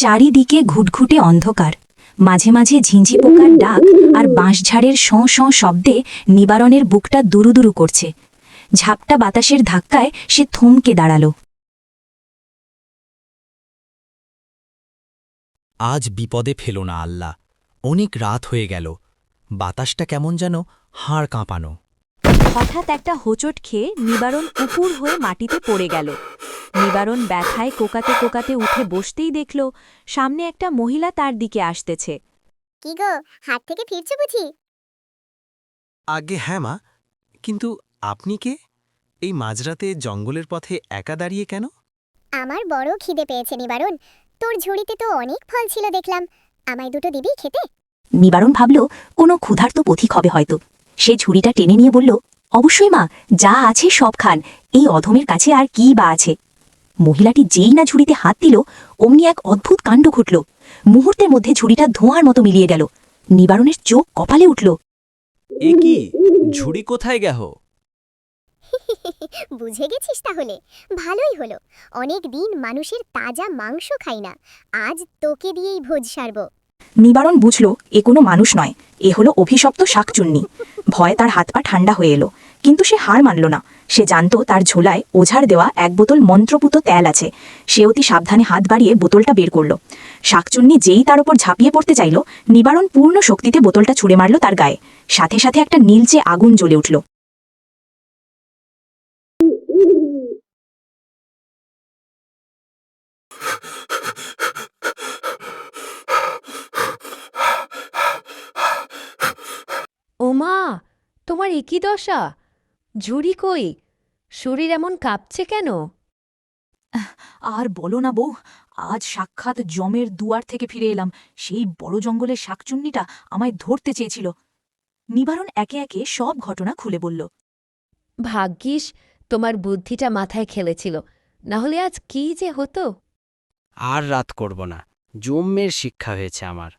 চারিদিকে ঘুটঘুটে অন্ধকার, মাঝে মাঝে ঝিঁঝি পোকার ডাক আর বাঁশঝাড়ের শঁ শঁ শব্দে নিবারণের বুকটা দুরুদুরু করছে। ঝাপটা বাতাসের ধাক্কায় সে থমকে দাঁড়াল। আজ বিপদে ফেলো না আল্লাহ, অনেক রাত হয়ে গেল, বাতাসটা কেমন যেন হাড় কাঁপানো। হঠাৎ একটা হোঁচট খেয়ে নিবারণ উপুর হয়ে মাটিতে পড়ে গেল। নিবারণ ব্যথায় কোকাতে কোকাতে উঠে বসতেই দেখল সামনে একটা মহিলা তার দিকে আসতেছে। কি গো, হাট থেকে ফিরছো বুঝি? আগে হ্যাঁ মা, কিন্তু আপনি কে? এই মাঝরাতে জঙ্গলের পথে একা দাঁড়িয়ে কেন? আমার বড় খিদে পেয়েছে নিবারণ। তোর ঝুড়িতে তো অনেক ফল ছিল দেখলাম, আমায় দুটো দিবি খেতে? নিবারণ ভাবল কোনো ক্ষুধার্ত পথিক হবে হয়তো। সে ঝুড়িটা টেনে নিয়ে বলল, অবশ্যই মা, যা আছে সব খান, এই অধমের কাছে আর কি বা আছে। মহিলাটি যেই না ঝুড়িতে হাত দিল, অমনি এক অদ্ভুত কাণ্ড ঘটল। মুহূর্তের মধ্যে ঝুড়িটা ধোঁয়ার মতো মিলিয়ে গেল। নিবারণের চোখ কপালে উঠল। এ কি, ঝুড়ি কোথায় গেহ? বুঝে গেছিস তাহলে? ভালোই হলো, অনেক দিন মানুষের তাজা মাংস খাই না, আজ তোকে দিয়েই ভোজ সারব। নিবারণ বুঝল এ কোনো মানুষ নয়, এ হলো অভিশপ্ত শাকচুন্নি। ভয়ে তার হাত পা ঠান্ডা হয়ে এলো, কিন্তু সে হার মানল না। সে জানত তার ঝোলায় ওঝার দেওয়া এক বোতল মন্ত্রপুত তেল আছে। সে অতি সাবধানে হাত বাড়িয়ে বোতলটা বের করল। শাকচুন্নি যেই তার ওপর ঝাঁপিয়ে পড়তে চাইল, নিবারণ পূর্ণ শক্তিতে বোতলটা ছুঁড়ে মারল তার গায়ে। সাথে সাথে একটা নীলচে আগুন জ্বলে উঠল। ওমা, তোমার একই দশা! ঝুড়ি কই? শরীর এমন কাঁপছে কেন? আর বলো না বউ, আজ সাক্ষাৎ জমের দুয়ার থেকে ফিরে এলাম। সেই বড় জঙ্গলের শাকচুন্নিটা আমায় ধরতে চেয়েছিল। নিবারণ একে একে সব ঘটনা খুলে বলল। ভাগ্যিস তোমার বুদ্ধিটা মাথায় খেলেছিল, না হলে আজ কি যে হতো। আর রাত করব না, জম্মের শিক্ষা হয়েছে আমার।